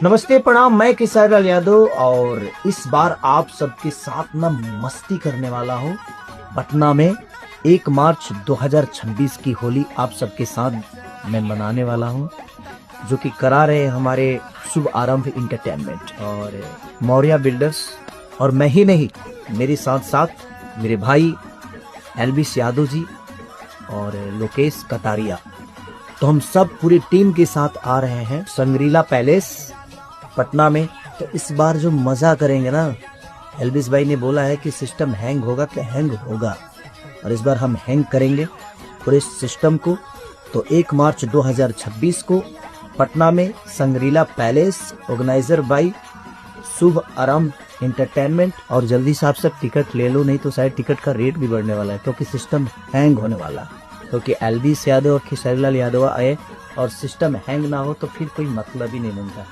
नमस्ते प्रणाम, मैं खेसारी लाल यादव और इस बार आप सबके साथ ना मस्ती करने वाला हूँ। पटना में 1 मार्च 2026 की होली आप सबके साथ मैं मनाने वाला हूँ, जो कि करा रहे हैं हमारे शुभ आरंभ इंटरटेनमेंट और मौर्या बिल्डर्स। और मैं ही नहीं, मेरे साथ साथ मेरे भाई एल्विस यादव जी और लोकेश कटारिया। तो हम सब पूरी टीम के साथ आ रहे हैं संग्रीला पैलेस पटना में। तो इस बार जो मजा करेंगे ना, एल्विस भाई ने बोला है कि सिस्टम हैंग होगा, क्या हैंग होगा, और इस बार हम हैंग करेंगे पूरे सिस्टम को। तो 1 मार्च 2026 को पटना में संग्रीला पैलेस, ऑर्गेनाइजर बाई शुभ आरंभ इंटरटेनमेंट। और जल्दी से आप सब टिकट ले लो, नहीं तो शायद टिकट का रेट भी बढ़ने वाला है, क्योंकि सिस्टम हैंग होने वाला है। क्योंकि एल्विस यादव और खेसारी लाल यादव आए और सिस्टम हैंग ना हो तो फिर कोई मतलब ही नहीं बनता।